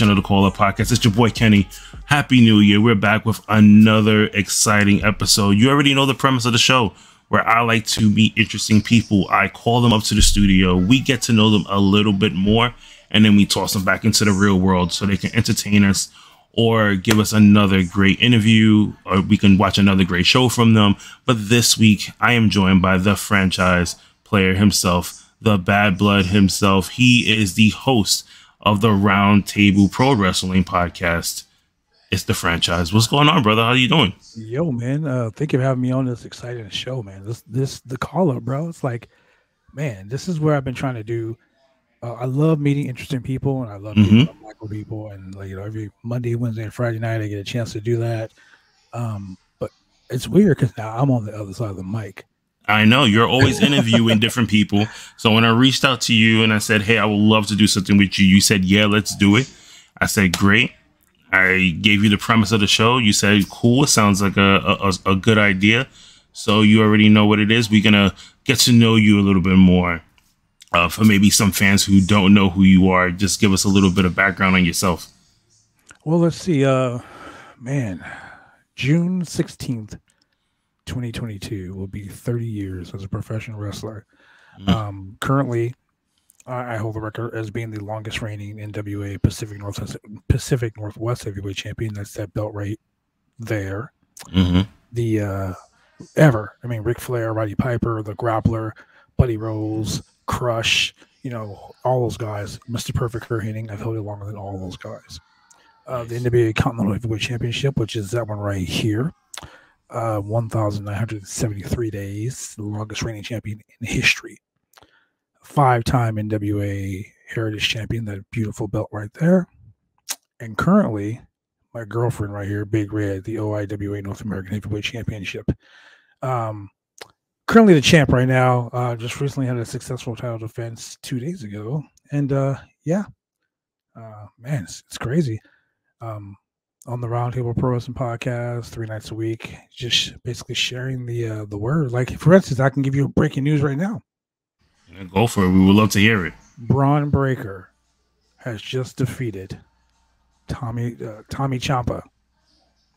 of the Call Up Podcast. It's your boy Kenny. Happy New Year. We're back with another exciting episode. You already know the premise of the show, where I like to meet interesting people. I call them up to the studio. We get to know them a little bit more, and then we toss them back into the real world so they can entertain us or give us another great interview, or we can watch another great show from them. But this week, I am joined by the franchise player himself, the Bad Blood himself. He is the host of the RoundTable Pro Wrestling Podcast. It's the franchise. What's going on, brother? How you doing? Yo, man. Thank you for having me on this exciting show, man. The call up, bro. It's like, man, this is where I've been trying to do. I love meeting interesting people, and I love meeting local people. And like, every Monday, Wednesday, and Friday night, I get a chance to do that. But it's weird because now I'm on the other side of the mic. I know you're always interviewing different people. So when I reached out to you and I said, "Hey, I would love to do something with you," you said, "Yeah, let's do it." I said, "Great." I gave you the premise of the show. You said, "Cool. It sounds like a good idea." So you already know what it is. We're gonna get to know you a little bit more. For maybe some fans who don't know who you are, just give us a little bit of background on yourself. Well, let's see. Man, June 16th, 2022 will be 30 years as a professional wrestler. Currently, I hold the record as being the longest reigning NWA Pacific Northwest heavyweight champion. That's that belt right there. The ever. I mean, Ric Flair, Roddy Piper, the Grappler, Buddy Rose, Crush, all those guys. Mr. Perfect Kurt Hennig, I've held it longer than all those guys. The NWA Continental Heavyweight Championship, which is that one right here. 1,973 days, the longest reigning champion in history. 5-time NWA Heritage Champion, that beautiful belt right there. And currently, my girlfriend right here, Big Red, the OIWA North American Heavyweight Championship. Currently the champ right now. Just recently had a successful title defense 2 days ago. And man, it's crazy. On the RoundTable Pro Wrestling Podcast, 3 nights a week, just basically sharing the word. Like, for instance, I can give you breaking news right now. Yeah, go for it. We would love to hear it. Braun Breaker has just defeated Tommy Ciampa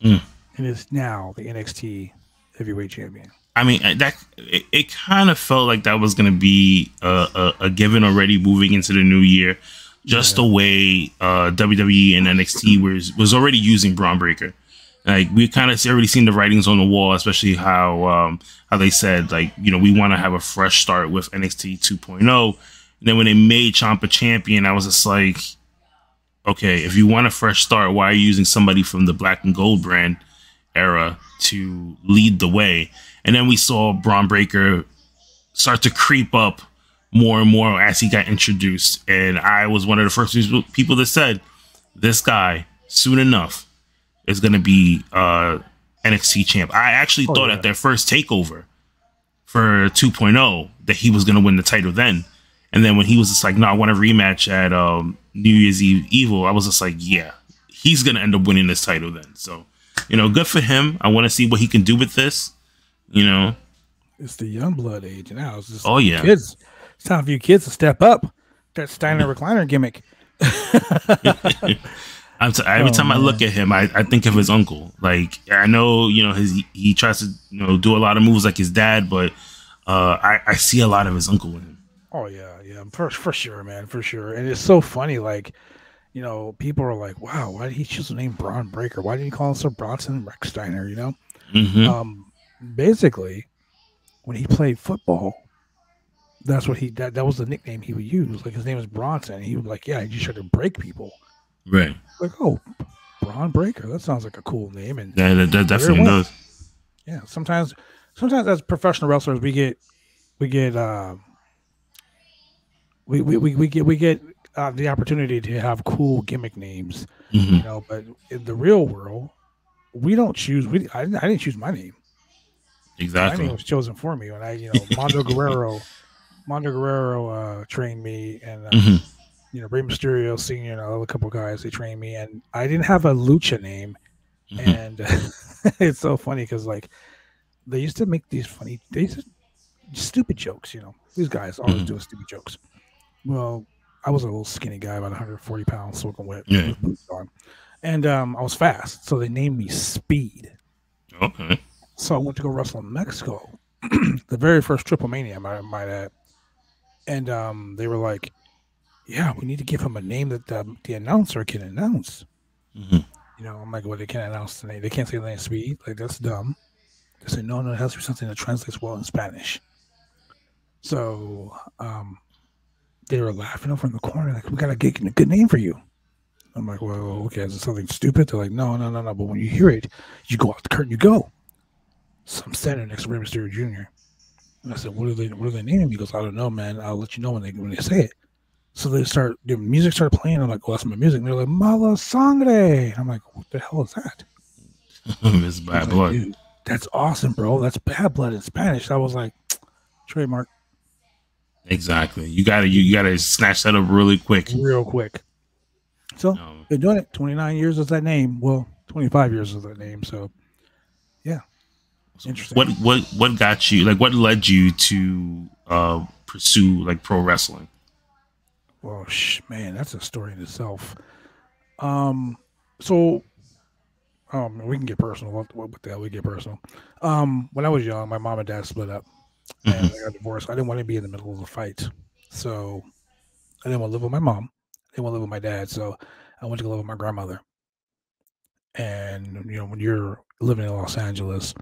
and is now the NXT Heavyweight Champion. I mean, it kind of felt like that was going to be a given already moving into the new year. Just the way WWE and NXT was already using Braun Breaker. Like, we kind of already seen the writings on the wall, especially how they said, like, we want to have a fresh start with NXT 2.0. And then when they made Ciampa champion, I was just like, okay, if you want a fresh start, why are you using somebody from the Black and Gold brand era to lead the way? And then we saw Braun Breaker start to creep up more and more as he got introduced. And I was one of the first people that said, this guy, soon enough, is going to be NXT champ. I actually thought at their first takeover for 2.0 that he was going to win the title then. And then when he was just like, no, I want a rematch at New Year's Eve Evil, I was just like, yeah, he's going to end up winning this title then. So, good for him. I want to see what he can do with this. It's the young blood age now. It's just kids. It's time for you kids to step up. That Steiner recliner gimmick. Every time I look at him, I think of his uncle. Like, I know, he tries to do a lot of moves like his dad, but I see a lot of his uncle in him. Oh yeah, for sure, man, for sure. And it's so funny, like, people are like, wow, why did he choose the name Braun Breaker? Why did he call himself Bronson Rex Steiner? Basically, when he played football, that's what that was the nickname he would use. Like, his name was Bronson. He was like, yeah, he just tried to break people. Right. Like, oh, Braun Breaker. That sounds like a cool name. And yeah, that definitely does. Yeah. Sometimes as professional wrestlers, we get the opportunity to have cool gimmick names, but in the real world, we don't choose. I didn't choose my name. Exactly. My name was chosen for me when Mondo Guerrero trained me, and Rey Mysterio Sr. and a couple guys, they trained me, and I didn't have a lucha name, and it's so funny because like they used to make these stupid jokes. These guys always do stupid jokes. Well, I was a little skinny guy, about 140 pounds, soaking wet, Yeah. with boots on. And I was fast, so they named me Speed. Okay. So I went to go wrestle in Mexico, the very first Triple Mania, I might add. And they were like, yeah, we need to give him a name that the announcer can announce. Mm-hmm. You know, I'm like, well, they can't announce the name. They can't say the name Speed. Like, that's dumb. They said, no, it has to be something that translates well in Spanish. So they were laughing over in the corner, like, we got to get a good name for you. I'm like, well, okay, is it something stupid? They're like, no. But when you hear it, you go out the curtain, you go. So I'm standing next to Rey Mysterio Jr. And I said, what are they naming? He goes, I don't know, man. I'll let you know when they say it. So the music started playing. I'm like, well, that's my music. And they're like, Mala Sangre. And I'm like, what the hell is that? It's bad blood. Dude, that's awesome, bro. That's bad blood in Spanish. I was like, trademark. Exactly. You gotta snatch that up real quick. So been doing it 29 years with that name. Well, 25 years with that name. So yeah. Interesting. What got you, like, what led you to pursue like pro wrestling? Well, man, that's a story in itself. So we can get personal. What the hell? We get personal. When I was young, my mom and dad split up, and I got divorced. I didn't want to be in the middle of a fight, so I didn't want to live with my mom. I didn't want to live with my dad, so I went to go live with my grandmother. And you know, when you're living in Los Angeles,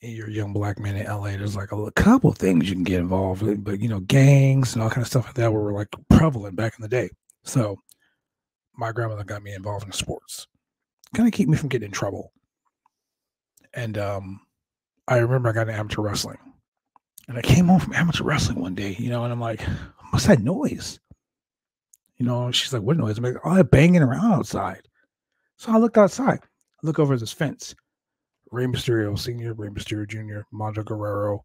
and you're a young black man in LA, there's like a couple of things you can get involved with, but you know, gangs and all kind of stuff like that were like prevalent back in the day. So my grandmother got me involved in sports, kind of keep me from getting in trouble. And I remember I got into amateur wrestling, and I came home from amateur wrestling one day, you know, and I'm like, what's that noise? You know, she's like, what noise? I'm like, oh, they're banging around outside. So I looked outside. I look over this fence. Rey Mysterio Sr., Rey Mysterio Jr., Mondo Guerrero,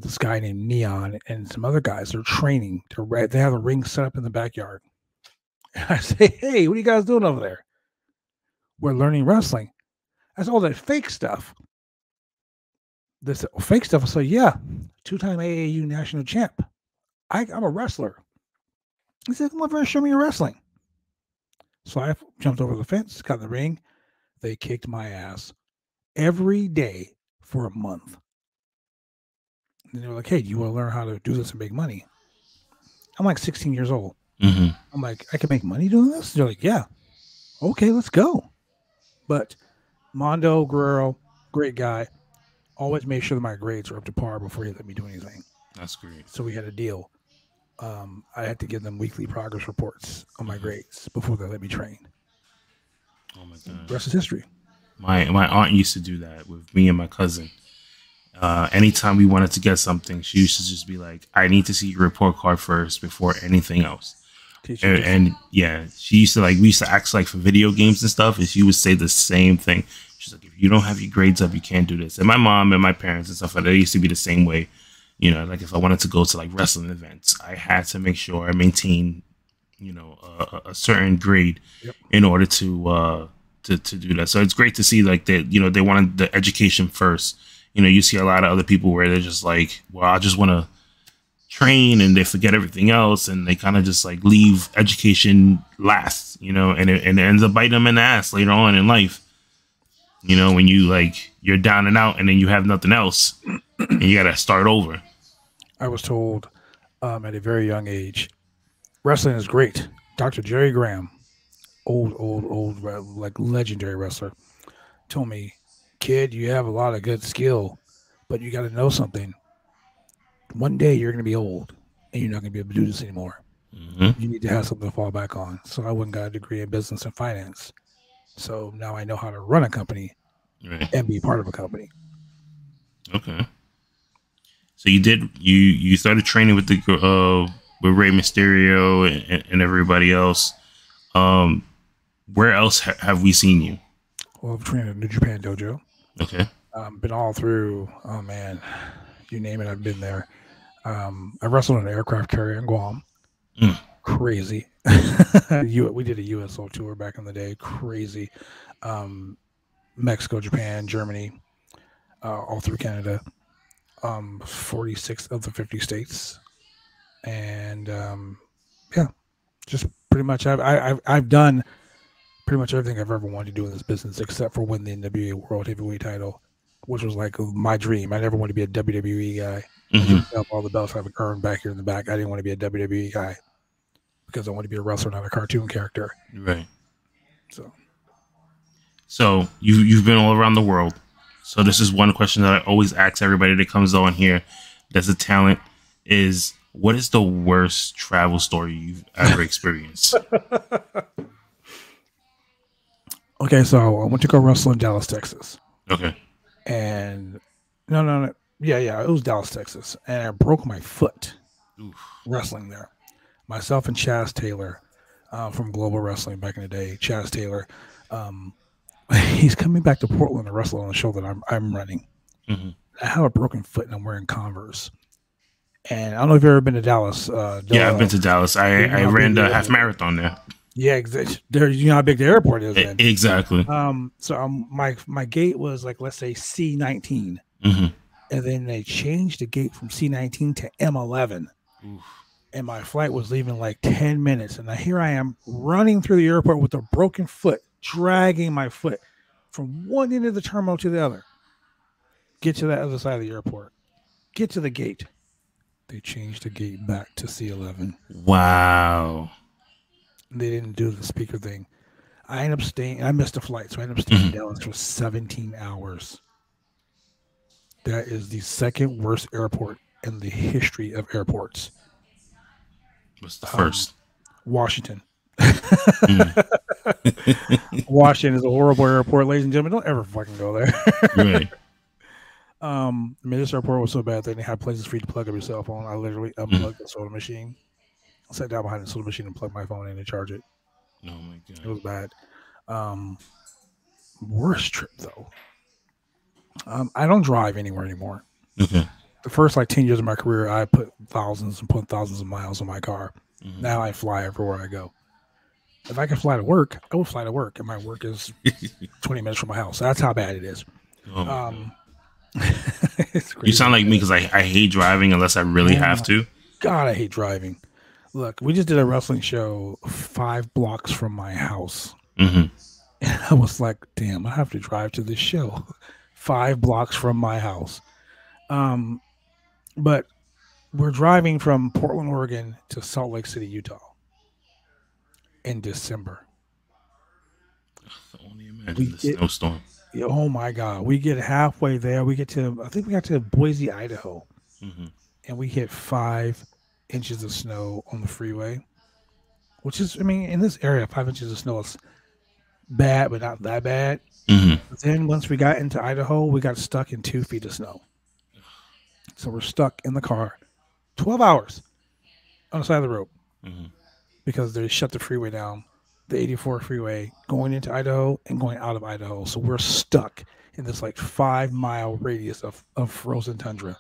this guy named Neon, and some other guys. They're training. They have a ring set up in the backyard. And I say, hey, what are you guys doing over there? We're learning wrestling. That's all that fake stuff. This fake stuff. I say, yeah, 2-time AAU national champ. I'm a wrestler. He said, come over and show me your wrestling. So I jumped over the fence, got in the ring. They kicked my ass every day for a month. And they were like, hey, do you want to learn how to do this and make money? I'm like 16 years old. Mm-hmm. I'm like, I can make money doing this? They're like, yeah. Okay, let's go. But Mondo Guerrero, great guy, always made sure that my grades were up to par before he let me do anything. That's great. So we had a deal. I had to give them weekly progress reports on my grades before they let me train. Oh my god! The rest is history. My aunt used to do that with me and my cousin. Anytime we wanted to get something, she used to just be like, "I need to see your report card first before anything else." And yeah, she used to we used to ask like for video games and stuff, and she would say the same thing. She's like, "If you don't have your grades up, you can't do this." And my mom and my parents and stuff like that, they used to be the same way. You know, like if I wanted to go to like wrestling events, I had to make sure I maintain, you know, a certain grade in order to do that. So it's great to see like that, you know, they wanted the education first. You know, you see a lot of other people where they're just like, well, I just want to train, and they forget everything else, and they kind of just like leave education last, you know, and it ends up biting them in the ass later on in life. You know, when you like you're down and out, and then you have nothing else, and you got to start over. I was told at a very young age, wrestling is great. Dr. Jerry Graham, old, like legendary wrestler, told me, kid, you have a lot of good skill, but you got to know something. One day you're going to be old, and you're not going to be able to do this anymore. Mm-hmm. You need to have something to fall back on. So I went and got a degree in business and finance. So now I know how to run a company and be part of a company. Okay. So you started training with with Rey Mysterio and everybody else. Where else have we seen you? Well, I've trained at New Japan Dojo. Okay. Been all through. Oh man, you name it, I've been there. I wrestled in an aircraft carrier in Guam. Crazy. We did a USO tour back in the day. Crazy. Mexico, Japan, Germany, all through Canada. 46 of the 50 states. And yeah, just pretty much I've done pretty much everything I've ever wanted to do in this business, except for win the NWA World Heavyweight title, which was like my dream. I never wanted to be a WWE guy. As you can tell, all the belts I've earned back here in the back, I didn't want to be a WWE guy because I want to be a wrestler, not a cartoon character. Right. So you've been all around the world. So this is one question that I always ask everybody that comes on here that's a talent is, what is the worst travel story you've ever experienced? Okay, so I went to go wrestle in Dallas, Texas. Okay. And no. Yeah, it was Dallas, Texas. And I broke my foot wrestling there. Myself and Chaz Taylor from Global Wrestling back in the day. Chaz Taylor, he's coming back to Portland to wrestle on the show that I'm running. Mm-hmm. I have a broken foot and I'm wearing Converse. And I don't know if you've ever been to Dallas. Yeah, I've been to Dallas. I ran the half marathon there. Yeah, exactly. You know how big the airport is. Then. Exactly. So my gate was like, let's say C19, mm-hmm. and then they changed the gate from C19 to M11, and my flight was leaving like 10 minutes, and here I am running through the airport with a broken foot, dragging my foot from one end of the terminal to the other. Get to the other side of the airport. Get to the gate. They changed the gate back to C11. Wow. They didn't do the speaker thing. I ended up staying. I missed a flight, so I ended up staying in Dallas for 17 hours. That is the second worst airport in the history of airports. What's the first? Washington. Washington is a horrible airport, ladies and gentlemen. Don't ever fucking go there. Right. I mean, this airport was so bad they didn't have places for you to plug up your cell phone. I literally unplugged the soda machine. I sat down behind the soda machine and plugged my phone in and charge it. Oh my god, it was bad. Worst trip though. I don't drive anywhere anymore. Okay. The first like 10 years of my career, I put thousands of miles on my car. Mm-hmm. Now I fly everywhere I go. If I can fly to work, I will fly to work, and my work is 20 minutes from my house. That's how bad it is. Oh you sound like me because I hate driving unless I really have to. God, I hate driving. Look, we just did a wrestling show 5 blocks from my house. Mm-hmm. And I was like, damn, I have to drive to this show 5 blocks from my house. But we're driving from Portland, Oregon to Salt Lake City, Utah in December. I can only imagine the snowstorm. Oh my God. We get halfway there. I think we got to Boise, Idaho. Mm-hmm. And we hit 5 inches of snow on the freeway, which is, I mean, in this area, 5 inches of snow is bad, but not that bad. Mm-hmm. But then once we got into Idaho, we got stuck in 2 feet of snow. So we're stuck in the car 12 hours on the side of the road because they shut the freeway down, the 84 freeway going into Idaho and going out of Idaho. So we're stuck in this like 5-mile radius of frozen tundra.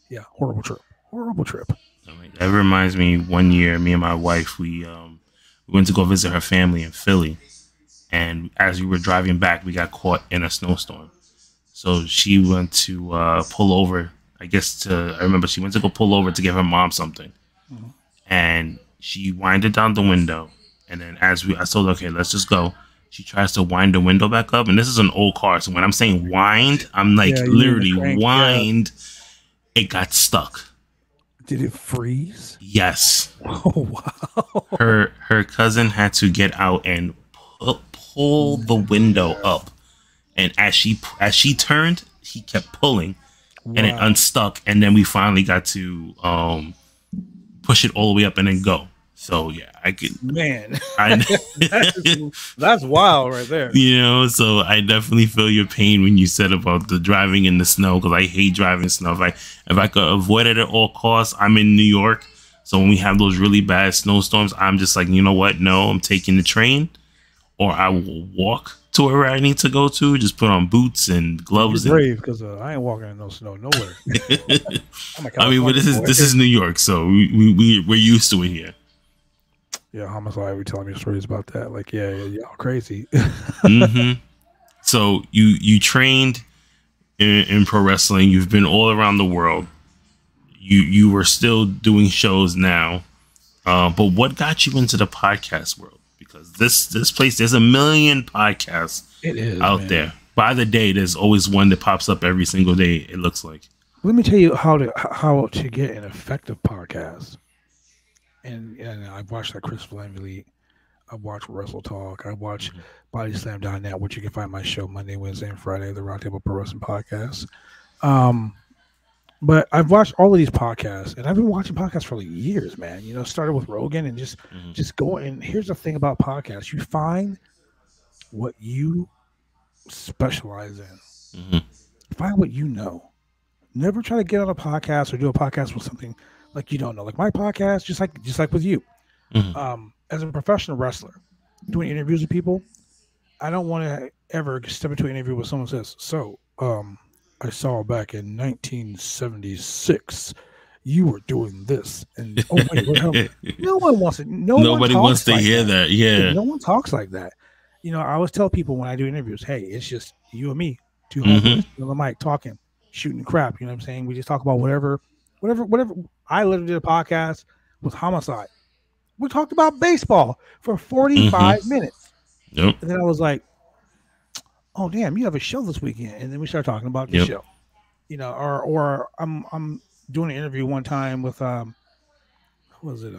Yeah, horrible trip. Horrible trip. That reminds me, one year, me and my wife, we went to go visit her family in Philly. And as we were driving back, we got caught in a snowstorm. So she went to pull over. I remember she went to go pull over to give her mom something. Mm-hmm. And she winded down the window. And then I told her, okay, let's just go. She tries to wind the window back up. And this is an old car. So when I'm saying wind, I'm like literally wind. Yeah. It got stuck. Did it freeze? Yes. Oh, wow. Her cousin had to get out and pull the window up. And as she turned, he kept pulling, and it unstuck. And then we finally got to push it all the way up and then go. So yeah, I could. Man, that's wild right there. You know, so I definitely feel your pain when you said about the driving in the snow, because I hate driving snow. If I could avoid it at all costs, I'm in New York, so when we have those really bad snowstorms, I'm just like, you know what? No, I'm taking the train, or I will walk to where I need to go to. Just put on boots and gloves. You're brave, because I ain't walking in no snow nowhere. I mean, but this is New York, so we're used to it here. Yeah, Homicide be telling me stories about that. Like, yeah, y'all crazy. Mm-hmm. So you trained in pro wrestling. You've been all around the world. You were still doing shows now. But what got you into the podcast world? Because this place, there's a million podcasts out there. By the day, there's always one that pops up every single day. It looks like. Let me tell you how to get an effective podcast. And I've watched like Chris Elite. I've watched Wrestle Talk. I've watched Bodyslam.net, which you can find my show Monday, Wednesday, and Friday, the RoundTable Pro Wrestling Podcast. But I've watched all of these podcasts, and I've been watching podcasts for like years, man. You know, started with Rogan and just go. And here's the thing about podcasts: you find what you specialize in. Find what you know. Never try to get on a podcast or do a podcast with something like you don't know. Like my podcast, just like with you. As a professional wrestler, doing interviews with people, I don't want to ever step into an interview where someone says, "So, I saw back in 1976, you were doing this." And oh wait, no one wants it. Nobody wants to hear that. Yeah, no one talks like that. You know, I always tell people when I do interviews, "Hey, it's just you and me, two homeboys on the mic talking, shooting crap." You know what I'm saying? We just talk about whatever. I literally did a podcast with Homicide. We talked about baseball for 45 minutes. Yep. And then I was like, "Oh damn, you have a show this weekend." And then we started talking about the show. You know, or I'm doing an interview one time with who was it?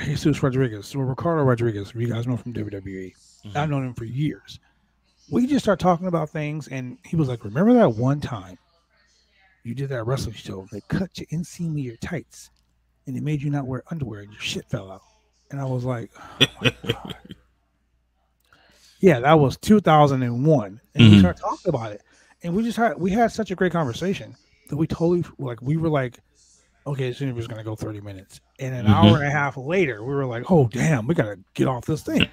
Jesus Rodriguez or Ricardo Rodriguez. You guys know from WWE. I've known him for years. We just start talking about things, and he was like, "Remember that one time you did that wrestling show? They cut your inseam of your tights, and they made you not wear underwear, and your shit fell out." And I was like, "Oh my God." Yeah, that was 2001, and we started talking about it, and we had such a great conversation that we totally we were like, "Okay, this interview is going to go 30 minutes," and an hour and a half later, we were like, "Oh damn, we got to get off this thing."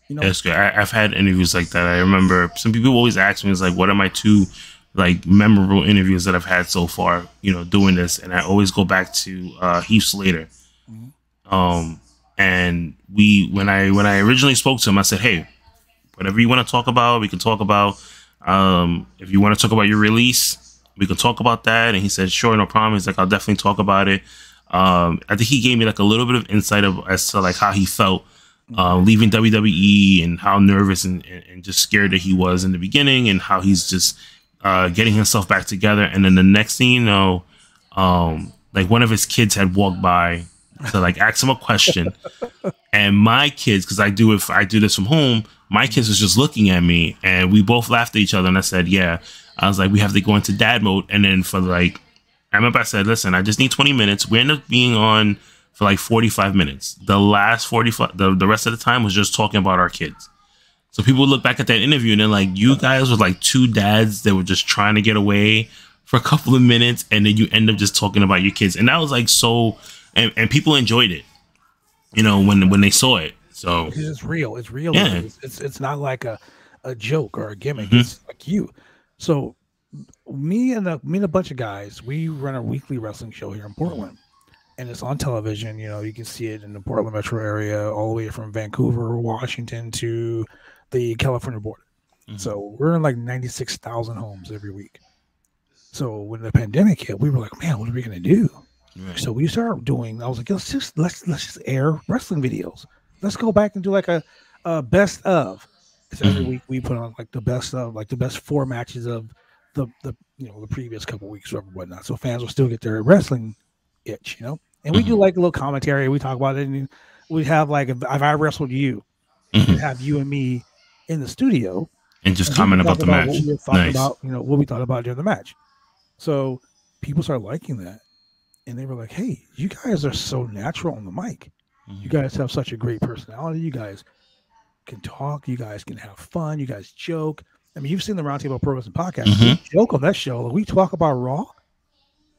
You know, that's good. I've had interviews like that. I remember some people always ask me, "It's like, what are my two like memorable interviews that I've had so far?" You know, doing this, and I always go back to Heath Slater. And when I originally spoke to him, I said, "Hey, whatever you want to talk about, we can talk about. If you want to talk about your release, we can talk about that." And he said, "Sure, no problem." He's like, "I'll definitely talk about it." I think he gave me like a little bit of insight as to like how he felt leaving WWE and how nervous and just scared that he was in the beginning, and how he's just getting himself back together. And then the next thing you know, like one of his kids had walked by to like ask him a question, and my kids, because I do this from home, my kids was just looking at me, and we both laughed at each other. And I said, "Yeah," I was like, "We have to go into dad mode." And then for like, I remember I said, "Listen, I just need 20 minutes. We ended up being on for like 45 minutes. The last 45, the rest of the time was just talking about our kids." So people would look back at that interview and they're like, "You guys were like two dads that were just trying to get away for a couple of minutes, and then you end up just talking about your kids." And that was like so, and people enjoyed it, you know, when they saw it. So it's real. It's real. Yeah. It's not like a joke or a gimmick. It's like you. So me and a bunch of guys, we run a weekly wrestling show here in Portland, and it's on television. You know, you can see it in the Portland metro area, all the way from Vancouver, Washington to the California border. So we're in like 96,000 homes every week. So when the pandemic hit, we were like, "Man, what are we gonna do?" Right. So we started doing. I was like, let's just air wrestling videos. Let's go back and do like a best of. Because every week we put on like the best of, like the best 4 matches of the previous couple weeks or whatnot. So fans will still get their wrestling itch, you know. And we do like a little commentary. We talk about it, and we have like if I wrestled you, we have you and me in the studio and just comment about the match. What we were talking about, you know, what we thought about during the match. So people started liking that, and they were like, "Hey, you guys are so natural on the mic. You guys have such a great personality. You guys can talk. You guys can have fun. You guys joke." I mean, you've seen the RoundTable Pro Wrestling Podcast. We joke on that show. We talk about Raw,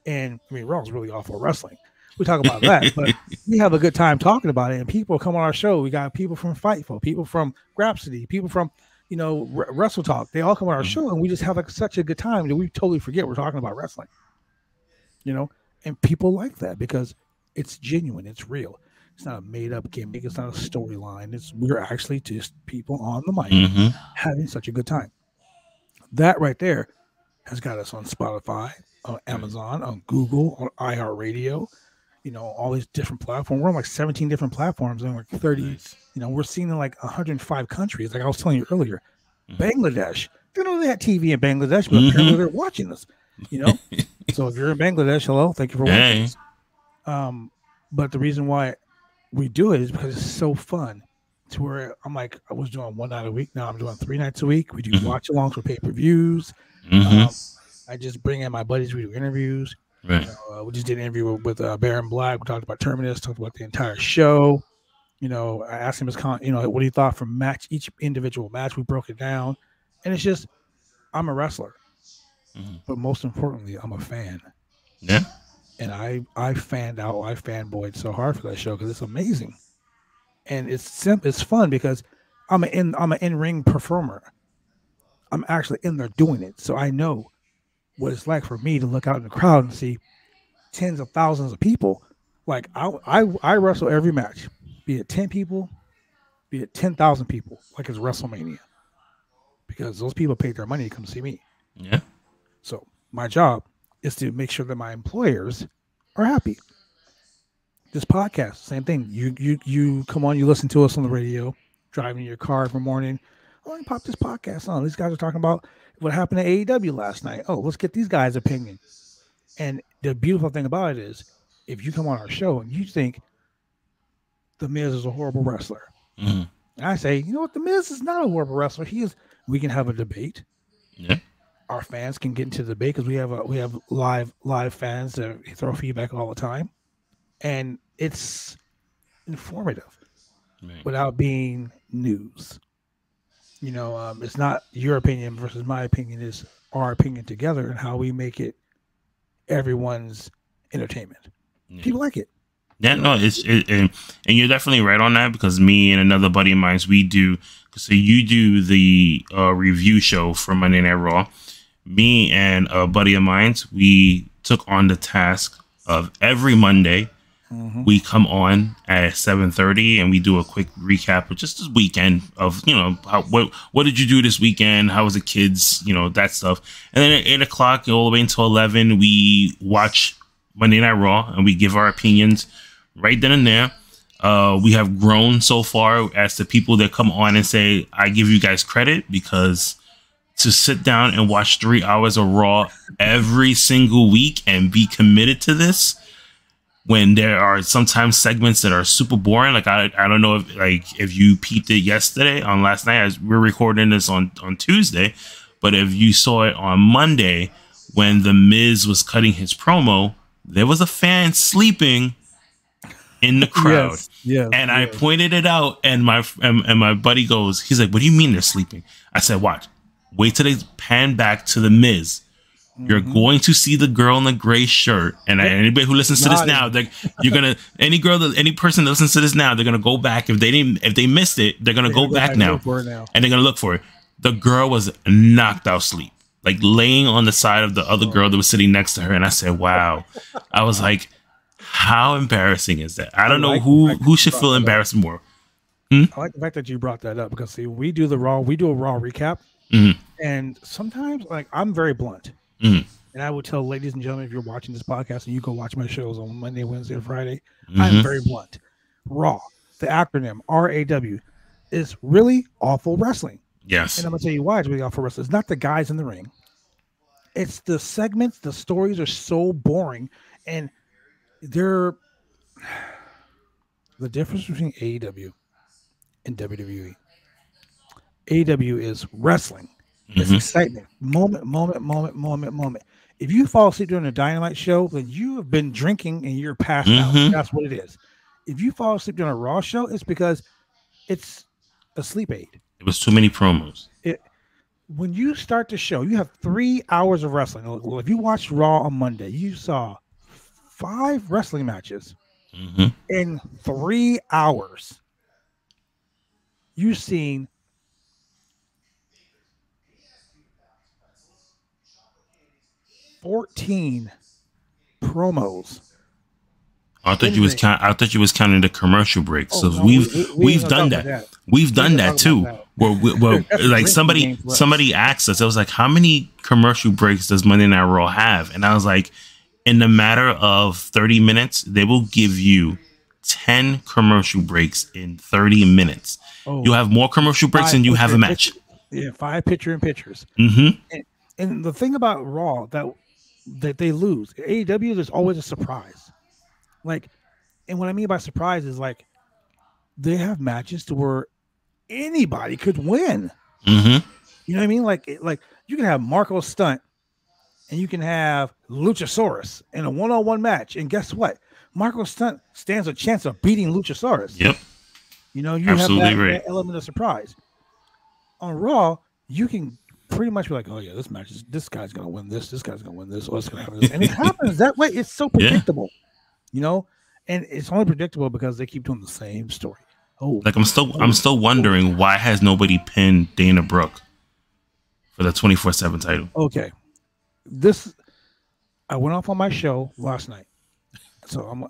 and I mean, Raw is really awful wrestling. We talk about that, but we have a good time talking about it. And people come on our show. We got people from Fightful, people from Grapsody, people from, you know, Wrestle Talk. They all come on our show, and we just have like such a good time that we totally forget we're talking about wrestling. You know, and people like that because it's genuine, it's real. It's not a made-up gimmick. It's not a storyline. We're actually just people on the mic having such a good time. That right there has got us on Spotify, on Amazon, on Google, on iHeartRadio. all these different platforms. We're on like 17 different platforms and like 30. Nice. We're seen in like 105 countries. Like I was telling you earlier, Bangladesh. They know they had TV in Bangladesh, but apparently they're watching us. So if you're in Bangladesh, hello, thank you for watching us. But the reason why we do it is because it's so fun. To where I'm like, I was doing 1 night a week. Now I'm doing 3 nights a week. We do watch alongs for pay-per-views. I just bring in my buddies. We do interviews. Right. We just did an interview with Baron Black. We talked about Terminus, talked about the entire show. I asked him his what he thought from each individual match. We broke it down. And it's just, I'm a wrestler. But most importantly, I'm a fan. Yeah. And I fanboyed so hard for that show because it's amazing. And it's fun because I'm an in-ring performer. I'm actually in there doing it. So I know what it's like for me to look out in the crowd and see tens of thousands of people. Like I wrestle every match, be it 10 people, be it 10,000 people, like it's WrestleMania. Because those people paid their money to come see me. Yeah. So my job is to make sure that my employers are happy. This podcast, same thing. You come on, you listen to us on the radio, driving your car every morning. Oh, pop this podcast on. These guys are talking about what happened at AEW last night. Oh, let's get these guys' opinion. And the beautiful thing about it is, if you come on our show and you think The Miz is a horrible wrestler, and I say, you know what, The Miz is not a horrible wrestler. We can have a debate. Yeah. Our fans can get into the debate because we have live fans that throw feedback all the time. And it's informative without being news. It's not your opinion versus my opinion. It's our opinion together and how we make it everyone's entertainment. People like it. Yeah, no, and you're definitely right on that because me and another buddy of mine, we do. So you do the review show for Monday Night Raw. Me and a buddy of mine, we took on the task of every Monday. We come on at 7:30 and we do a quick recap of just this weekend of, what did you do this weekend? How was the kids? That stuff. And then at 8 o'clock all the way until 11, we watch Monday Night Raw and we give our opinions right then and there. We have grown so far as the people that come on and say, I give you guys credit because to sit down and watch 3 hours of Raw every single week and be committed to this, when there are sometimes segments that are super boring. Like I don't know if you peeped it yesterday on last night, as we're recording this on Tuesday, but if you saw it on Monday when The Miz was cutting his promo, there was a fan sleeping in the crowd. Yes, and I pointed it out, and my buddy goes, he's like, what do you mean they're sleeping? I said, watch, wait till they pan back to The Miz. You're going to see the girl in the gray shirt, and anybody who listens to this now, any person that listens to this now, they're gonna go back if they missed it, they're gonna go back now, and they're gonna look for it. The girl was knocked out asleep, like laying on the side of the other girl that was sitting next to her, and I said, "Wow!" I was like, "How embarrassing is that?" I don't know who should feel embarrassed more. I like the fact that you brought that up because see, we do a Raw recap, and sometimes I'm very blunt. And I would tell ladies and gentlemen, if you're watching this podcast and you go watch my shows on Monday, Wednesday, or Friday, I'm very blunt. Raw, the acronym RAW, is really awful wrestling. Yes. And I'm going to tell you why it's really awful wrestling. It's not the guys in the ring. It's the segments, the stories are so boring. And they're the difference between AEW and WWE. AEW is wrestling. It's excitement. Moment. If you fall asleep during a Dynamite show, then you have been drinking and you're passed out. That's what it is. If you fall asleep during a Raw show, it's because it's a sleep aid. It was too many promos. When you start the show, you have 3 hours of wrestling. Well, if you watched Raw on Monday, you saw 5 wrestling matches in 3 hours. You've seen 14 promos. I thought you was counting the commercial breaks. So we've done that. We've done that too. Well, like somebody asked us, I was like, how many commercial breaks does Monday Night Raw have? And I was like, in the matter of 30 minutes, they will give you 10 commercial breaks in 30 minutes. Oh, you have more commercial breaks than you have a match. Yeah, 5 picture-in-pictures. And the thing about Raw that they lose, AEW, there's always a surprise. Like, and what I mean by surprise is like they have matches to where anybody could win. You know what I mean? Like you can have Marco Stunt and you can have Luchasaurus in a one-on-one match, and guess what? Marco Stunt stands a chance of beating Luchasaurus. Yep. You know, you Absolutely have right. that element of surprise. On Raw, you can pretty much be like, oh yeah, this guy's gonna win this guy's gonna win this, or it's gonna happen this. And it happens that way. It's so predictable, you know, and it's only predictable because they keep doing the same story. Oh, like I'm still wondering why has nobody pinned Dana Brooke for the 24/7 title? Okay, I went off on my show last night, so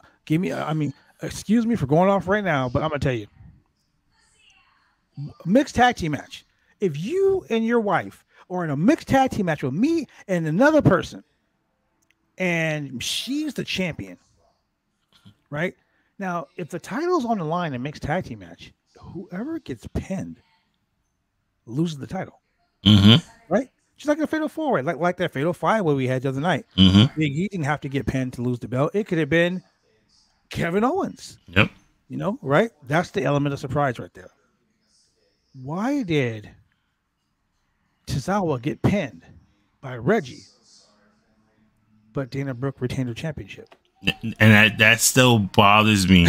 excuse me for going off right now, but I'm gonna tell you, mixed tag team match. If you and your wife are in a mixed tag team match with me and another person, and she's the champion, right? Now, if the title's on the line in mixed tag team match, whoever gets pinned loses the title. Right? Just like a fatal 4-way, like that fatal 5-way we had the other night. Big E didn't have to get pinned to lose the belt. It could have been Kevin Owens. Yep. You know, right? That's the element of surprise right there. Why did Tozawa get pinned by Reggie, but Dana Brooke retained her championship? And that still bothers me.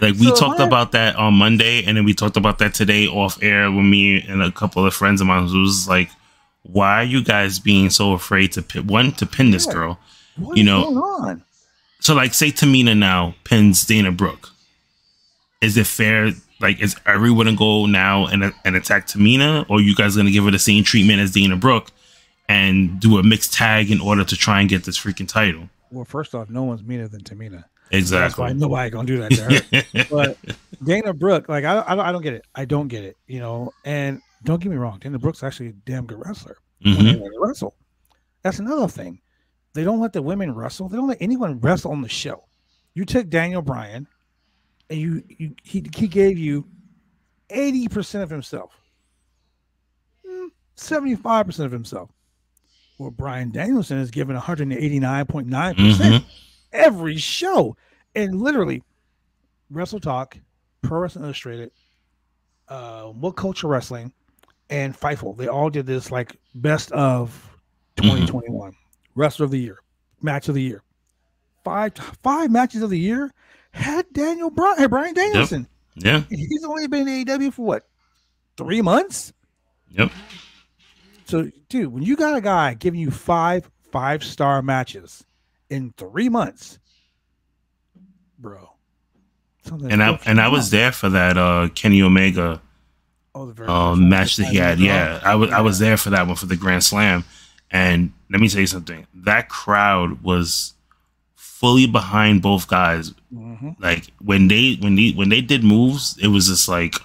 Like we talked about that on Monday, and then we talked about that today off air with me and a couple of friends of mine. Who was like, "Why are you guys being so afraid to pin this girl?" What is going on? So like, say Tamina now pins Dana Brooke. Is it fair? Like, is everyone gonna go now and attack Tamina, or you guys gonna give her the same treatment as Dana Brooke and do a mixed tag in order to try and get this freaking title? Well, first off, no one's meaner than Tamina. Exactly. That's why nobody gonna do that to her. But Dana Brooke, like I don't get it. I don't get it. You know, and don't get me wrong, Dana Brooke's actually a damn good wrestler. When they let her wrestle. That's another thing. They don't let the women wrestle. They don't let anyone wrestle on the show. You took Daniel Bryan, and he gave you 80% of himself, 75% of himself. Well, Bryan Danielson is given 189.9% every show, and literally, Wrestle Talk, Pro Wrestling Illustrated, What Culture Wrestling, and Fightful. They all did this like best of 2021, wrestler of the year, match of the year. Five matches of the year had Bryan Danielson. Yeah. He's only been in AEW for what, 3 months? Yep. So, dude, when you got a guy giving you 5-star matches in 3 months, bro. And I was there for that Kenny Omega match that he had. Yeah, I was there for that one for the Grand Slam. And let me tell you something. That crowd was fully behind both guys. Like when they did moves, it was just like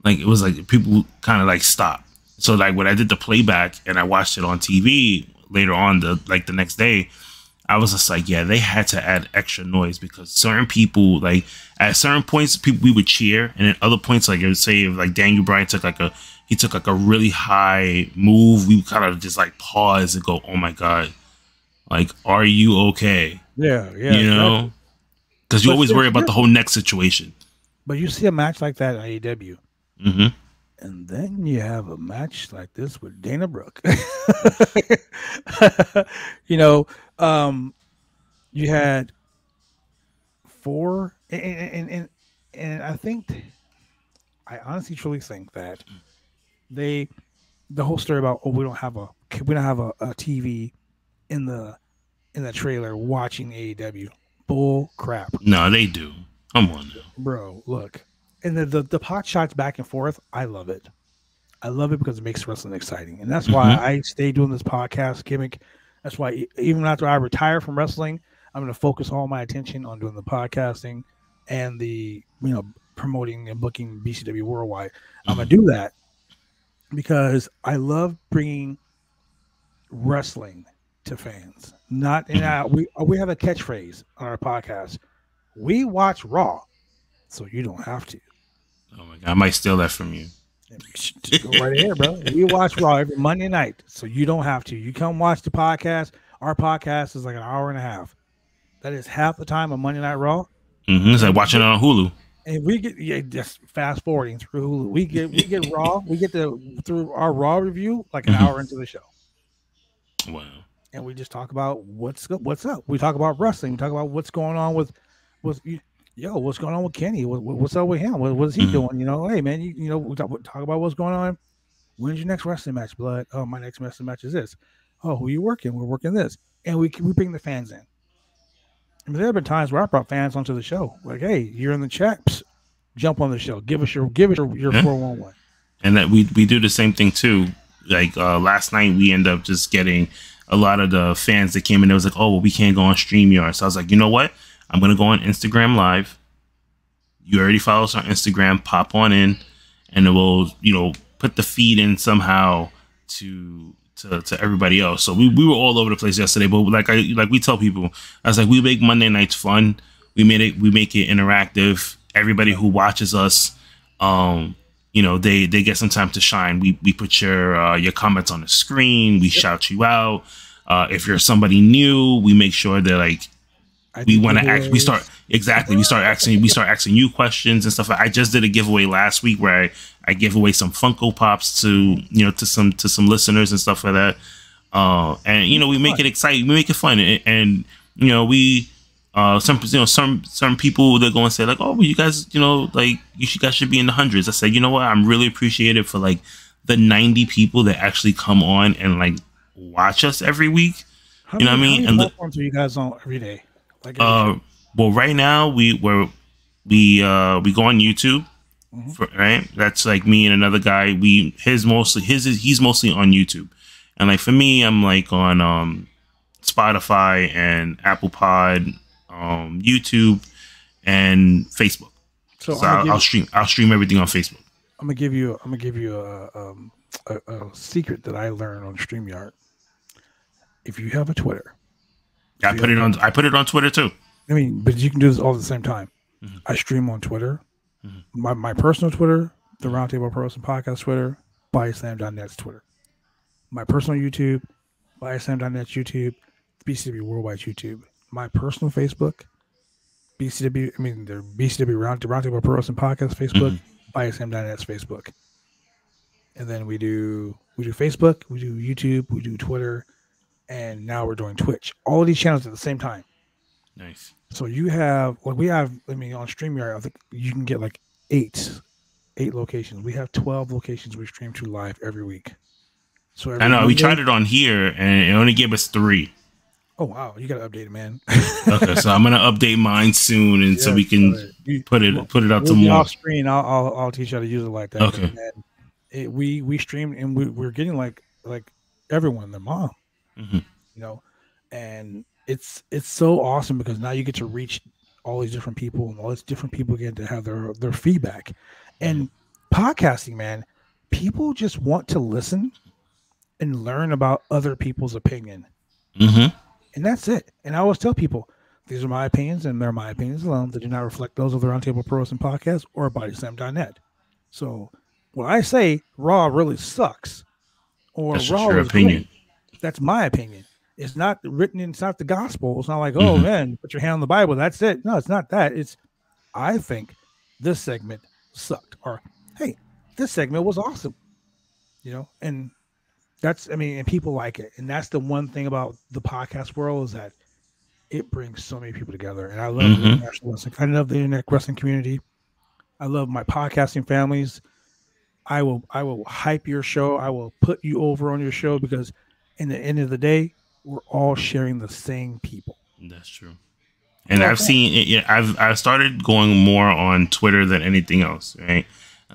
it was like people kind of like stopped. So like when I did the playback and I watched it on TV later on the next day, I was just like, yeah, they had to add extra noise because certain people, like at certain points, we would cheer, and at other points, like say if like Daniel Bryan took like a really high move, we would kind of just like pause and go, oh my god, like, are you okay? Yeah, you know, because you always worry about the whole neck situation. But you see a match like that in AEW, and then you have a match like this with Dana Brooke. You know, you had 4, and I think, I honestly truly think that the whole story about we don't have a TV in the trailer watching AEW, bull crap. No, they do. Come on now, bro. Look. And the pot shots back and forth, I love it. I love it because it makes wrestling exciting. And that's why I stay doing this podcast gimmick. That's why even after I retire from wrestling, I'm going to focus all my attention on doing the podcasting and the, promoting and booking BCW worldwide. I'm going to do that because I love bringing wrestling to fans. Not in our, we have a catchphrase on our podcast. We watch Raw, so you don't have to. Oh my God, I might steal that from you. Just go right ahead, bro. We watch Raw every Monday night, so you don't have to. You come watch the podcast. Our podcast is like an hour and a half. That is half the time of Monday Night Raw. It's like watching it on Hulu. And we get just fast forwarding through Hulu. We get Raw. We get through our Raw review like an hour into the show. Wow. And we just talk about what's up. We talk about wrestling. We talk about what's going on with what's going on with Kenny? What's up with him? What is he doing? You know, hey man, you know, we talk about what's going on. When's your next wrestling match, Blood? Oh, my next wrestling match is this. Oh, who are you working? We're working this, and we bring the fans in. I mean, there have been times where I brought fans onto the show. Like, hey, you're in the chat. Psst, jump on the show. Give us your 411. And that we do the same thing too. Like last night, we end up just getting a lot of the fans that came in. It was like, oh, well, we can't go on StreamYard. So I was like, you know what? I'm gonna go on Instagram Live. You already follow us on Instagram. Pop on in, and it will, you know, put the feed in somehow to everybody else. So we were all over the place yesterday. But like we tell people, I was like, we make Monday nights fun. We make it interactive. Everybody who watches us, you know, they get some time to shine. We put your comments on the screen. We shout you out. If you're somebody new, we make sure that like we want to act. We start asking you questions and stuff. I just did a giveaway last week where I gave away some Funko Pops to some listeners and stuff like that. And you know, we make it exciting. We make it fun, and you know, we some people that go and say like, oh, well, you guys, you know, like you guys should be in the hundreds. I said, you know what, I'm really appreciative for like the 90 people that actually come on and like watch us every week. You know what I mean? And platforms are you guys on every day? Like well, right now we go on YouTube, right? That's like me and another guy. He's mostly on YouTube, and like for me, I'm like on Spotify and Apple Pod, YouTube, and Facebook. So I'll stream everything on Facebook. I'm gonna give you a secret that I learned on StreamYard. If you have a Twitter. I put it on Twitter too. I mean, but you can do this all at the same time. I stream on Twitter. My personal Twitter, the RoundTable Pro Wrestling Podcast Twitter, Bodyslam.nets Twitter. My personal YouTube, Bodyslam.nets YouTube, BCW Worldwide YouTube. My personal Facebook, the BCW RoundTable Pro Wrestling Podcast Facebook, Bodyslam.nets Facebook. And then we do Facebook, we do YouTube, we do Twitter. And now we're doing Twitch. All of these channels at the same time. Nice. So you have, on StreamYard, I think you can get like eight locations. We have 12 locations we stream to live every week. So I know we tried it on here and it only gave us 3. Oh wow, you gotta update it, man. Okay, so I'm gonna update mine soon, and so we can put it out to more. Off screen, I'll teach you how to use it like that. Okay. And we stream and we're getting like everyone, their mom. You know, and it's so awesome because now you get to reach all these different people, and all these different people get to have their feedback. And podcasting, man, people just want to listen and learn about other people's opinion, and that's it. And I always tell people, these are my opinions, and they're my opinions alone. They do not reflect those of the RoundTable Pro Wrestling Podcast or Bodyslam.net. So when I say Raw really sucks, or that's Raw your is opinion. Great, that's my opinion. It's not written in, it's not the gospel. It's not like, oh man, put your hand on the Bible. That's it. No, it's not that. It's, I think this segment sucked, or hey, this segment was awesome. You know, and that's, and people like it. And that's the one thing about the podcast world, is that it brings so many people together. And I love the international wrestling. I love the internet wrestling community. I love my podcasting families. I will hype your show. I will put you over on your show, because in the end of the day, we're all sharing the same people. That's true. And I've seen it. Yeah, I've started going more on Twitter than anything else, right?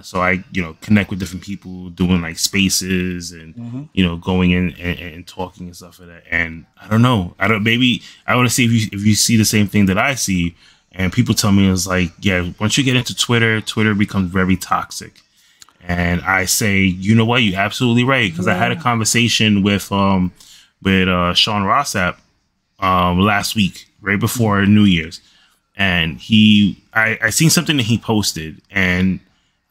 So I, connect with different people, doing like spaces and going in and talking and stuff like that. And I don't know. Maybe I want to see if you see the same thing that I see. And people tell me it's like, yeah, once you get into Twitter becomes very toxic. And I say, you know what? You're absolutely right. Because I had a conversation with with Sean Rossap last week, right before New Year's, and I seen something that he posted, and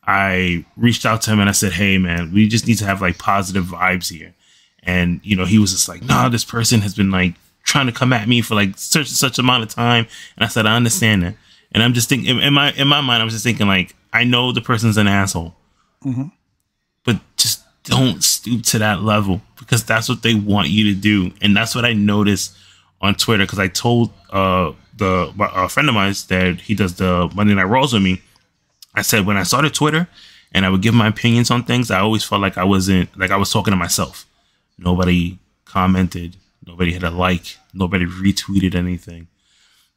I reached out to him and I said, "Hey, man, we just need to have like positive vibes here." And he was just like, "No, this person has been like trying to come at me for like such amount of time." And I said, "I understand that." And I'm just thinking in my mind, I was just thinking like, I know the person's an asshole, but just don't stoop to that level, because that's what they want you to do. And that's what I noticed on Twitter, because I told a friend of mine that he does the Monday Night Raws with me. I said, when I started Twitter and I would give my opinions on things, I always felt like I was talking to myself. Nobody commented, nobody had a like, nobody retweeted anything.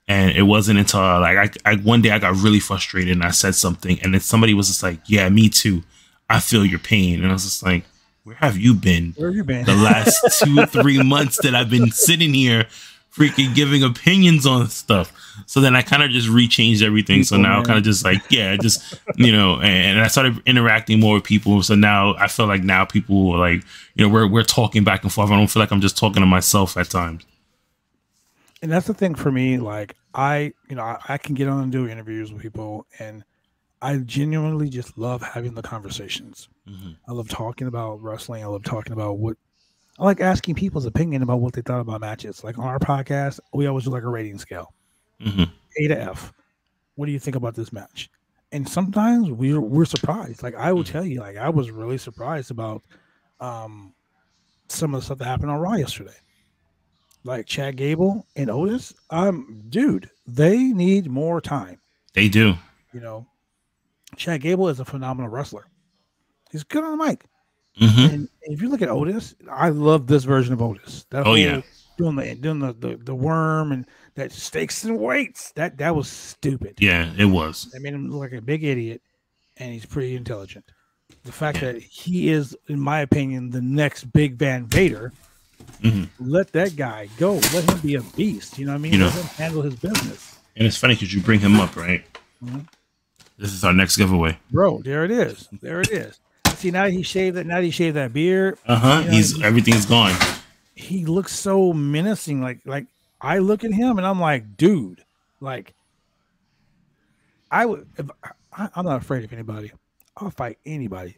And it wasn't until like I one day I got really frustrated and I said something, and then somebody was just like, "Yeah, me too. I feel your pain." And I was just like, "Where have you been? Where have you been? The last 2-3 months that I've been sitting here freaking giving opinions on stuff?" So then I kind of just rechanged everything. So now kind of just like, and I started interacting more with people. So now I feel like now people are like, we're talking back and forth. I don't feel like I'm just talking to myself at times. And that's the thing for me. Like I can get on and do interviews with people, and I genuinely just love having the conversations. I love talking about wrestling. I love talking about I like asking people's opinion about what they thought about matches. Like on our podcast, we always do like a rating scale, A to F. What do you think about this match? And sometimes we're surprised. Like I will tell you, like I was really surprised about some of the stuff that happened on Raw yesterday. Like Chad Gable and Otis, dude, they need more time. They do. Chad Gable is a phenomenal wrestler. He's good on the mic. And if you look at Otis, I love this version of Otis. Doing the worm and that stakes and weights. That was stupid. Yeah, it was. I made him look like a big idiot, and he's pretty intelligent. The fact that he is, in my opinion, the next big Van Vader. Let that guy go. Let him be a beast. You know what I mean? Let him handle his business. And it's funny because you bring him up, right? This is our next giveaway, bro. There it is. There it is. See, now he shaved that. Now he shaved that beard. Everything's gone. He looks so menacing. Like I look at him and I'm like, dude. Like I'm not afraid of anybody. I'll fight anybody.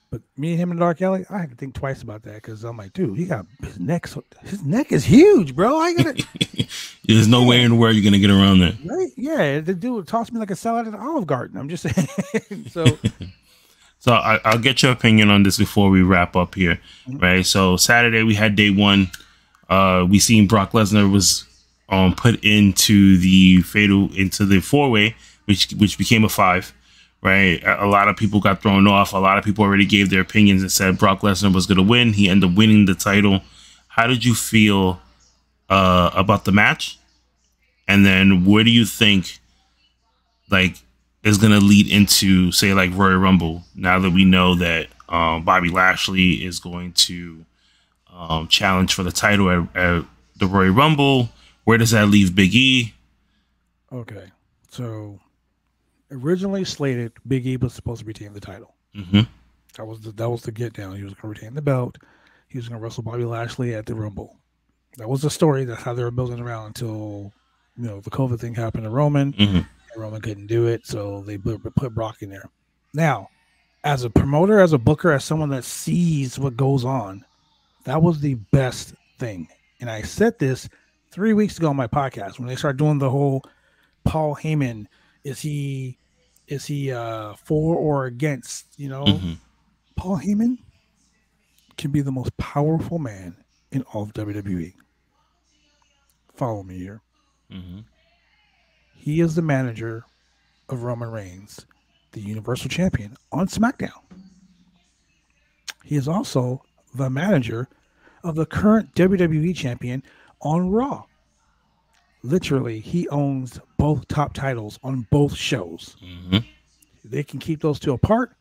But me and him in the dark alley, I have to think twice about that, because I'm like, dude, he got his neck. His neck is huge, bro. I got it. There's no way in the world you're gonna get around there. Right? Yeah, the dude tossed me like a salad at the Olive Garden. I'm just saying. So I'll get your opinion on this before we wrap up here, right? So Saturday we had day one. We seen Brock Lesnar was put into the four-way, which became a 5. Right, a lot of people got thrown off. A lot of people already gave their opinions and said Brock Lesnar was going to win. He ended up winning the title. How did you feel about the match? And then where do you think like is going to lead into, say, like Royal Rumble? Now that we know that Bobby Lashley is going to challenge for the title at the Royal Rumble, where does that leave Big E? Okay, so. Originally slated, Big E was supposed to retain the title. That was the get down. He was going to retain the belt. He was going to wrestle Bobby Lashley at the Rumble. That was the story. That's how they were building around until the COVID thing happened to Roman. And Roman couldn't do it, so they put Brock in there. Now, as a promoter, as a booker, as someone that sees what goes on, that was the best thing. And I said this 3 weeks ago on my podcast when they started doing the whole Paul Heyman. Is he for or against? Paul Heyman can be the most powerful man in all of WWE. Follow me here. He is the manager of Roman Reigns, the Universal Champion, on SmackDown. He is also the manager of the current WWE Champion on Raw. Literally, he owns both top titles on both shows. They can keep those two apart.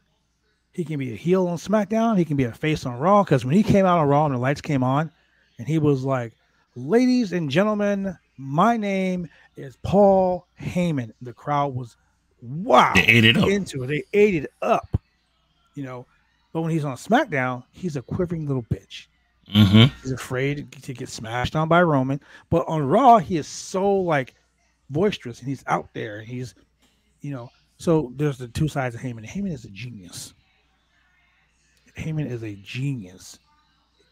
He can be a heel on SmackDown. He can be a face on Raw. Because when he came out on Raw and the lights came on, and he was like, "Ladies and gentlemen, my name is Paul Heyman." The crowd was, wow. They ate it up. Into it. They ate it up. But when he's on SmackDown, he's a quivering little bitch. Mm-hmm. He's afraid to get smashed on by Roman. But on Raw, he is so like boisterous and he's out there. And he's, you know, so there's the two sides of Heyman. Heyman is a genius. Heyman is a genius.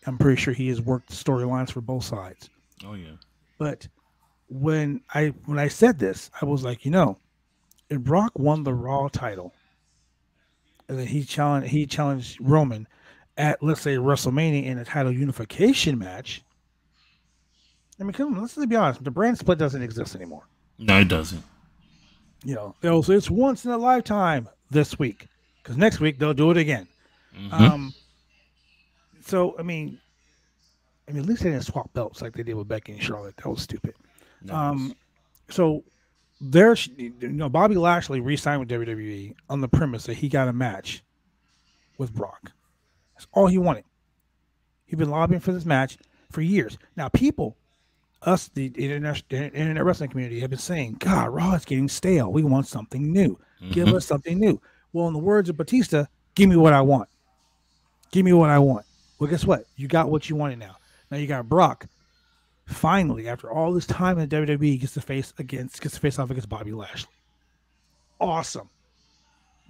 I'm pretty sure he has worked storylines for both sides. Oh yeah. But when I said this, I was like, if Brock won the Raw title, and then he challenged Roman at, let's say, WrestleMania in a title unification match. I mean, come on, let's be honest. The brand split doesn't exist anymore. No, it doesn't. So it's once in a lifetime this week, because next week they'll do it again. Mm-hmm. So at least they didn't swap belts like they did with Becky and Charlotte. That was stupid. So there's, Bobby Lashley re-signed with WWE on the premise that he got a match with Brock. That's all he wanted. He'd been lobbying for this match for years. Now, the internet wrestling community, have been saying, God, Raw is getting stale. We want something new. Give us something new. Well, in the words of Batista, give me what I want. Give me what I want. Well, guess what? You got what you wanted now. Now you got Brock. Finally, after all this time in WWE, gets to face off against Bobby Lashley. Awesome.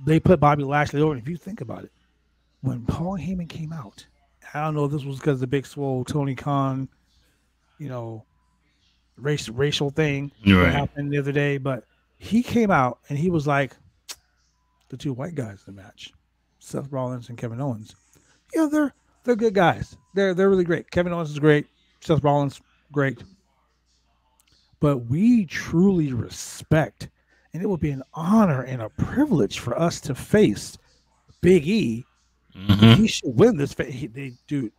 They put Bobby Lashley over. And if you think about it, when Paul Heyman came out, I don't know if this was because of the big swole Tony Khan, racial thing that happened the other day, but he came out and he was like, the two white guys in the match, Seth Rollins and Kevin Owens. They're good guys. They're really great. Kevin Owens is great. Seth Rollins, great. But we truly respect, and it would be an honor and a privilege for us to face Big E. He should win this. They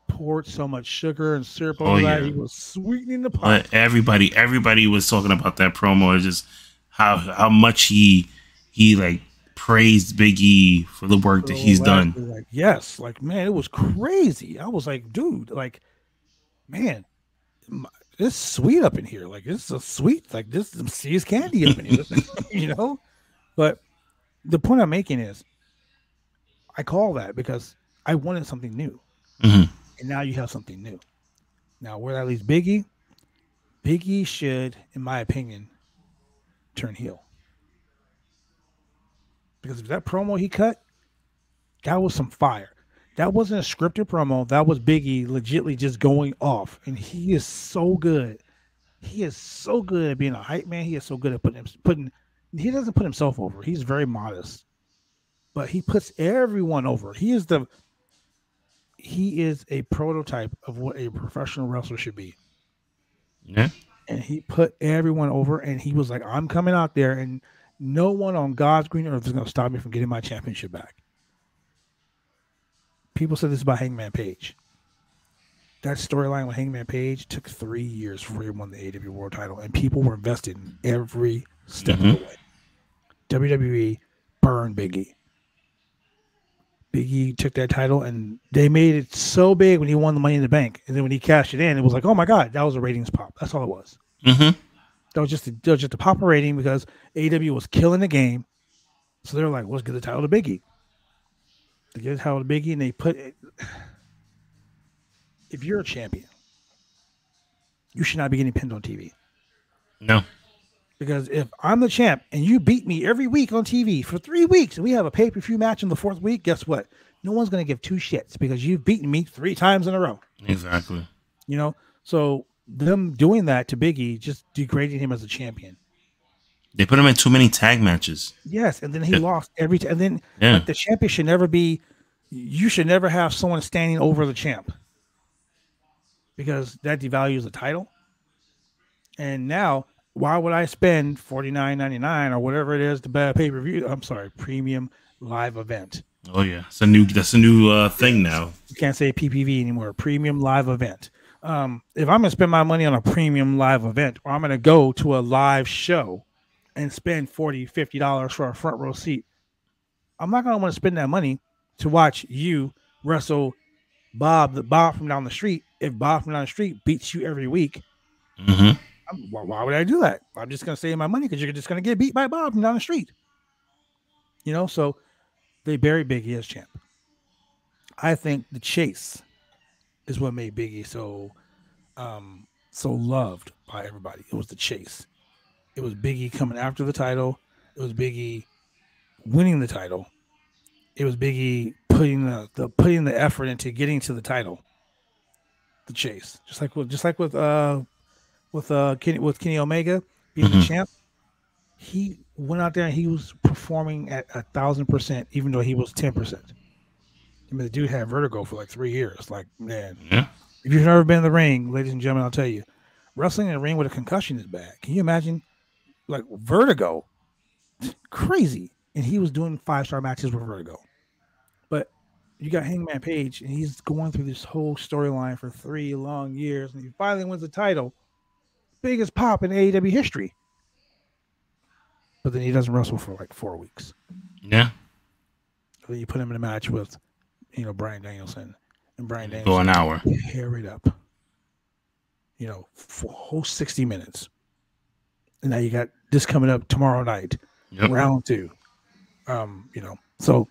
poured so much sugar and syrup over that. He was sweetening the pot. Everybody was talking about that promo. Just how much he like praised Big E for the work that he's done. Like, yes, like, man, it was crazy. I was like, dude, like, man, it's sweet up in here. Like, it's a sweet, like, this some Sears candy up in here, But the point I'm making is, I call that because I wanted something new. And now you have something new. Now, where that leaves Big E should, in my opinion, turn heel. Because if that promo he cut, that was some fire. That wasn't a scripted promo. That was Big E legitly just going off. And he is so good. He is so good at being a hype man. He is so good at putting he doesn't put himself over. He's very modest. But he puts everyone over. He is a prototype of what a professional wrestler should be. Yeah. And he put everyone over, and he was like, I'm coming out there, and no one on God's green earth is going to stop me from getting my championship back. People said this about Hangman Page. That storyline with Hangman Page took 3 years before he won the AEW World title, and people were invested in every step of the way. WWE burned Big E. Big E took that title, and they made it so big when he won the Money in the Bank. And then when he cashed it in, it was like, oh my God, that was a ratings pop. That's all it was. That was just a pop of rating because AEW was killing the game. So they were like, let's get the title to Big E. They get the title to Big E, and they put it. If you're a champion, you should not be getting pinned on TV. No. Because if I'm the champ and you beat me every week on TV for 3 weeks and we have a pay-per-view match in the 4th week, guess what? No one's going to give two shits because you've beaten me 3 times in a row. Exactly. So them doing that to Big E, just degrading him as a champion. They put him in too many tag matches. Yes, and then he lost every time. And then like, the champion should never be, you should never have someone standing over the champ because that devalues the title. And now, why would I spend $49.99 or whatever it is to buy a pay-per-view? I'm sorry, premium live event. Oh yeah, that's a new thing now. You can't say PPV anymore. Premium live event. If I'm gonna spend my money on a premium live event, or I'm gonna go to a live show and spend $40, $50 for a front row seat, I'm not gonna want to spend that money to watch you wrestle Bob from down the street. If Bob from down the street beats you every week. Why would I do that? I'm just going to save my money because you're just going to get beat by Bob from down the street. So they buried Big E as champ. I think the chase is what made Biggie so loved by everybody. It was the chase. It was Biggie coming after the title. It was Biggie winning the title. It was Biggie putting the effort into getting to the title. The chase, just like with Kenny Omega being the champ. He went out there and he was performing at 1,000%, even though he was 10%. I mean, the dude had vertigo for like 3 years. Like, man, if you've never been in the ring, ladies and gentlemen, I'll tell you, wrestling in the ring with a concussion is bad. Can you imagine, like, vertigo? Crazy. And he was doing 5-star matches with vertigo. But you got Hangman Page, and he's going through this whole storyline for 3 long years, and he finally wins the title. Biggest pop in AEW history. But then he doesn't wrestle for like 4 weeks. Yeah. Then you put him in a match with, Bryan Danielson. And Bryan Danielson go an hour. Tear it up. For a whole 60 minutes. And now you got this coming up tomorrow night. Yep. Round 2. So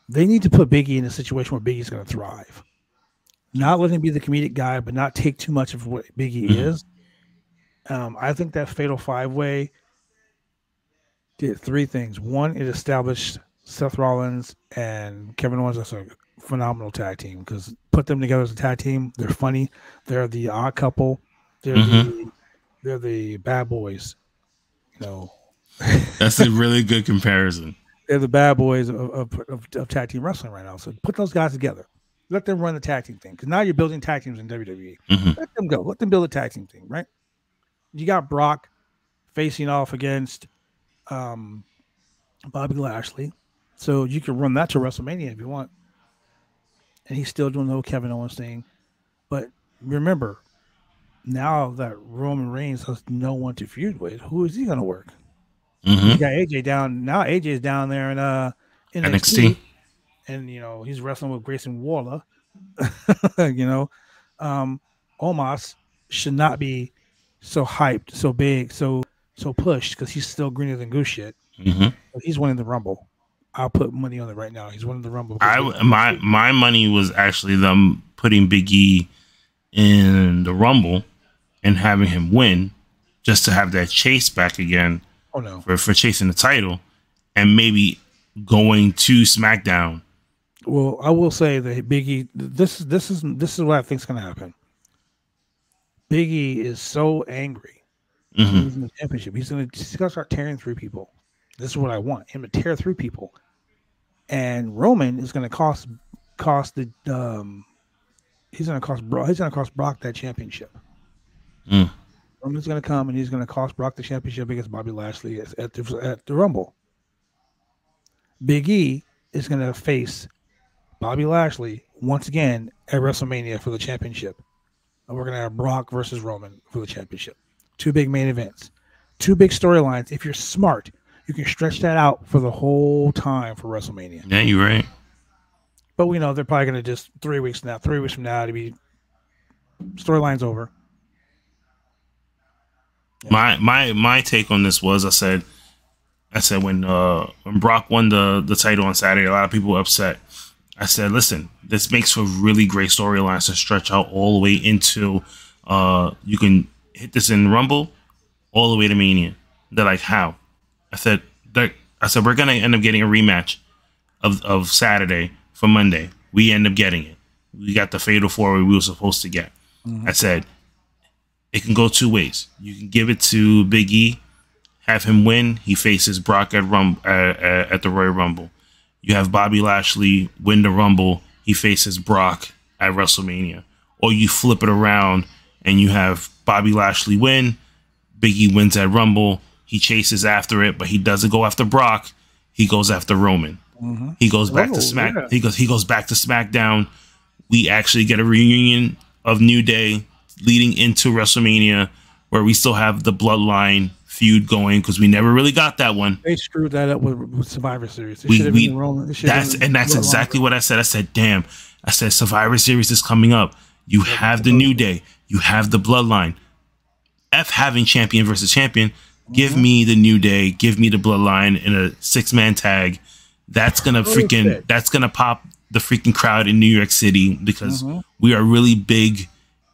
they need to put Biggie in a situation where Biggie's going to thrive. Not let him be the comedic guy, but not take too much of what Biggie is. I think that Fatal 5-Way did 3 things. One, it established Seth Rollins and Kevin Owens as a phenomenal tag team, because put them together as a tag team, they're funny. They're the odd couple. They're the bad boys. That's a really good comparison. They're the bad boys of tag team wrestling right now. So put those guys together. Let them run the tag team thing, because now you're building tag teams in WWE. Let them go. Let them build a tag team thing, right? You got Brock facing off against Bobby Lashley, so you can run that to WrestleMania if you want. And he's still doing the whole Kevin Owens thing. But remember, now that Roman Reigns has no one to feud with, who is he going to work? You got AJ down. Now AJ is down there in NXT. And, he's wrestling with Grayson Waller. Omos should not be so hyped, so big, so pushed, because he's still greener than goose shit. But he's winning the Rumble. I'll put money on it right now. He's winning the Rumble. My money was actually them putting Big E in the Rumble and having him win, just to have that chase back again. Oh no, for chasing the title, and maybe going to SmackDown. Well, I will say that Big E. This is what I think is going to happen. Big E is so angry. He's in the championship. He's going to start tearing through people. This is what I want him to tear through people. And Roman is going to cost Brock that championship. Roman's going to come and he's going to cost Brock the championship against Bobby Lashley at the Rumble. Big E is going to face Bobby Lashley once again at WrestleMania for the championship. And we're going to have Brock versus Roman for the championship. 2 big main events. 2 big storylines. If you're smart, you can stretch that out for the whole time for WrestleMania. Yeah, you're right. But we know they're probably going to just 3 weeks from now to be storylines over. Yeah. My take on this was I said when Brock won the title on Saturday, a lot of people were upset. I said, listen, this makes for really great storylines to stretch out all the way into you can hit this in Rumble all the way to Mania. They're like, how? I said we're gonna end up getting a rematch of Saturday for Monday. We end up getting it. We got the Fatal 4-Way we were supposed to get. I said it can go 2 ways. You can give it to Big E, have him win. He faces Brock at the Royal Rumble. You have Bobby Lashley win the Rumble. He faces Brock at WrestleMania. Or you flip it around and you have Bobby Lashley win. Big E wins at Rumble. He chases after it, but he doesn't go after Brock. He goes after Roman. He goes back to He goes back to SmackDown. We actually get a reunion of New Day leading into WrestleMania, where we still have the Bloodline feud going, because we never really got that one. They screwed that up with Survivor Series. That's exactly what I said. I said, damn. I said, Survivor Series is coming up. You have the New Day. You have the Bloodline. Having champion versus champion. Give me the New Day. Give me the Bloodline in a 6-man tag. That's gonna pop the freaking crowd in New York City because we are really big,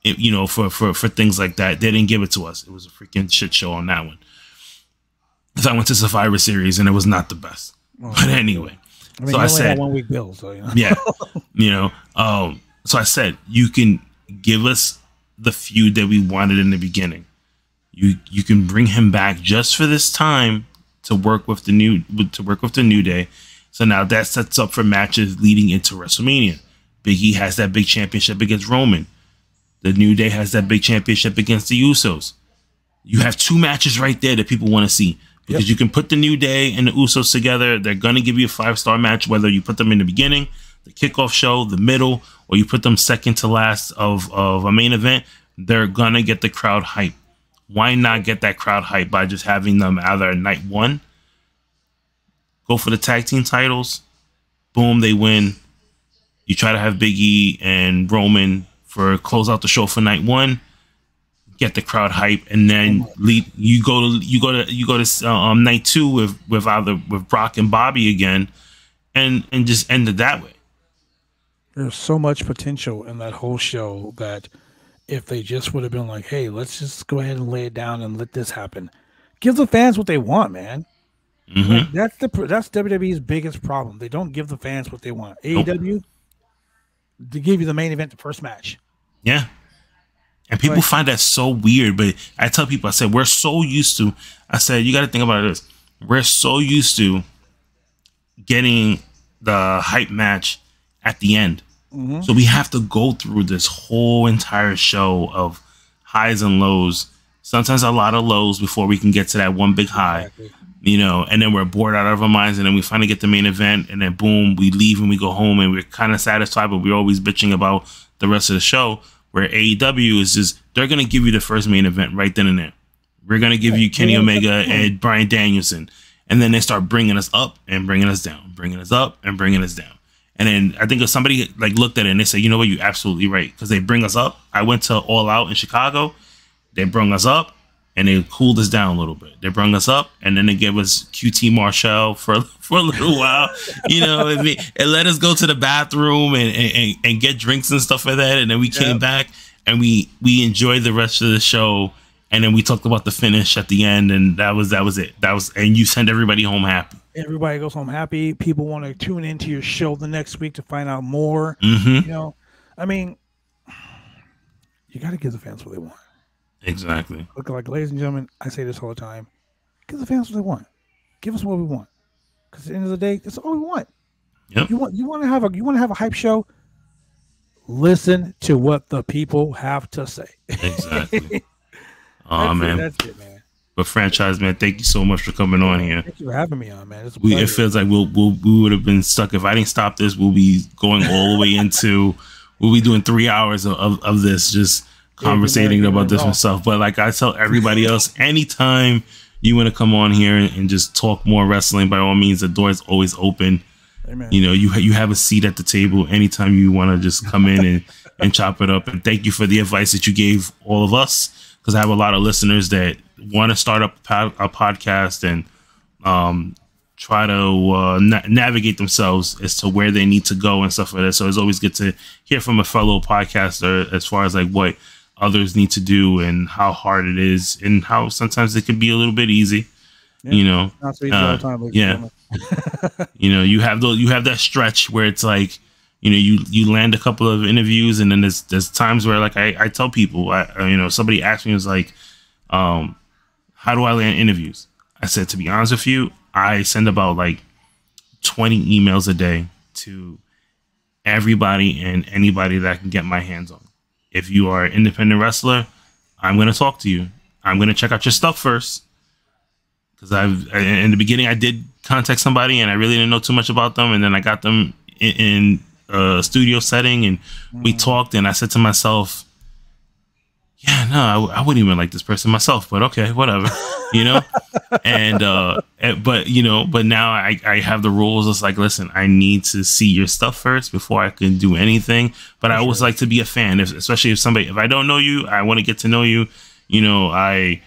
you know, for things like that. They didn't give it to us. It was a freaking shit show on that one. Because I went to Survivor Series and it was not the best. But anyway, I mean, so I said 1 week bill, so you know. Yeah, you know. So I said you can give us the feud that we wanted in the beginning. You can bring him back just for this time to work with the New Day. So now that sets up for matches leading into WrestleMania. Big E has that big championship against Roman. The New Day has that big championship against the Usos. You have 2 matches right there that people want to see. Because you can put the New Day and the Usos together. They're going to give you a 5-star match, whether you put them in the beginning, the kickoff show, the middle, or you put them second to last of a main event. They're going to get the crowd hype. Why not get that crowd hype by just having them either night 1, go for the tag team titles, boom, they win. You try to have Big E and Roman close out the show for night 1. Get the crowd hype, and then you go to night 2 with Brock and Bobby again, and just end it that way. There's so much potential in that whole show that if they just would have been like, hey, let's just go ahead and lay it down and let this happen, give the fans what they want, man. Like, that's WWE's biggest problem. They don't give the fans what they want. AEW, they give you the main event, the first match. Yeah. And people find that so weird, but I tell people, I said, we're so used to, I said, you got to think about this. We're so used to getting the hype match at the end. So we have to go through this whole entire show of highs and lows, sometimes a lot of lows before we can get to that one big high, you know, and then we're bored out of our minds. And then we finally get the main event, and then boom, we leave and we go home and we're kind of satisfied, but we're always bitching about the rest of the show. Where AEW is just, they're going to give you the first main event right then and there. We're going to give you Kenny Omega and Bryan Danielson. And then they start bringing us up and bringing us down, bringing us up and bringing us down. And then I think if somebody like looked at it and they said, you know what, you're absolutely right. Because they bring us up. I went to All Out in Chicago. They brought us up and they cooled us down a little bit. They brought us up and then they gave us QT Marshall for a little while, you know, and let us go to the bathroom and get drinks and stuff like that. And then we came back and we enjoyed the rest of the show. And then we talked about the finish at the end, and that was it. And you send everybody home happy. Everybody goes home happy. People want to tune into your show the next week to find out more. You know, I mean, you got to give the fans what they want. Exactly. Look, like, ladies and gentlemen, I say this all the time: give the fans what they want. Give us what we want, because at the end of the day, that's all we want. Yep. You want to have a hype show. Listen to what the people have to say. Exactly. Oh man, that's it, man. But franchise man, thank you so much for coming on here. Thank you for having me on, man. It feels like we would have been stuck if I didn't stop this. We'll be going all the way into. We'll be doing 3 hours of this, just conversating about different stuff. But like I tell everybody else, anytime you want to come on here and just talk more wrestling, by all means, the door is always open. Amen. You know, you have a seat at the table anytime you want to just come in and chop it up. And thank you for the advice that you gave all of us, because I have a lot of listeners that want to start up a podcast and try to navigate themselves as to where they need to go and stuff like that. So it's always good to hear from a fellow podcaster as far as like what others need to do and how hard it is and how sometimes it can be a little bit easy. Yeah, you know, not so easy all the time, yeah. You know, you have that stretch where it's like, you know, you land a couple of interviews, and then there's times where like I tell people, you know, somebody asked me, was like, how do I land interviews? I said, to be honest with you, I send about like 20 emails a day to everybody and anybody that I can get my hands on. If you are an independent wrestler, I'm going to talk to you. I'm going to check out your stuff first. Because in the beginning, I did contact somebody and I really didn't know too much about them. And then I got them in a studio setting and we talked, and I said to myself, yeah, no, I wouldn't even like this person myself, but okay, whatever, you know? But now I have the rules. It's like, listen, I need to see your stuff first before I can do anything. But I always like to be a fan, especially if I don't know you, I want to get to know you. You know, I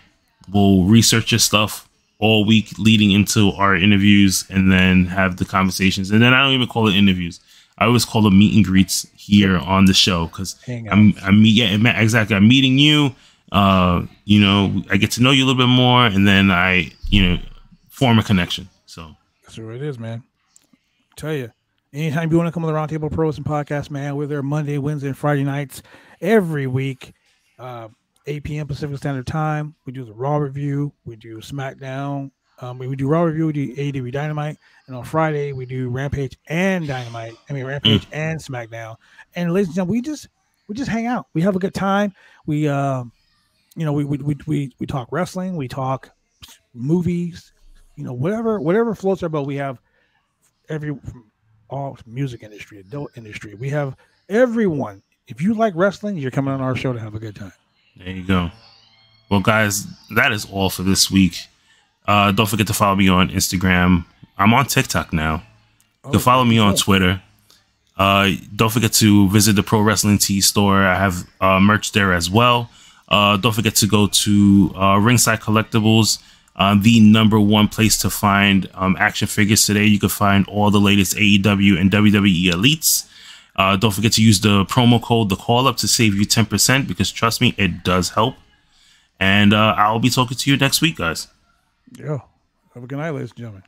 will research your stuff all week leading into our interviews and then have the conversations. And then I don't even call it interviews. I always call them meet and greets here on the show because exactly. I'm meeting you. You know, I get to know you a little bit more, and then I, you know, form a connection. So that's what it is, man. I tell you, anytime you want to come on the RoundTable Pro Wrestling Podcast, man, we're there Monday, Wednesday, and Friday nights every week, 8 p.m. Pacific Standard Time. We do the Raw review. We do SmackDown. We do Raw review. We do AEW Dynamite, and on Friday we do Rampage and Dynamite. Rampage and SmackDown. And ladies and gentlemen, we just hang out. We have a good time. We you know, we talk wrestling, we talk movies, you know, whatever floats our boat. We have all music industry, adult industry. We have everyone. If you like wrestling, you're coming on our show to have a good time. There you go. Well, guys, that is all for this week. Don't forget to follow me on Instagram. I'm on TikTok now. You can follow me on Twitter. Don't forget to visit the Pro Wrestling Tee store. I have merch there as well. Don't forget to go to Ringside Collectibles, the #1 place to find action figures today. You can find all the latest AEW and WWE Elites. Don't forget to use the promo code The Call Up to save you 10% because trust me, it does help. And I'll be talking to you next week, guys. Yeah. Have a good night, ladies and gentlemen.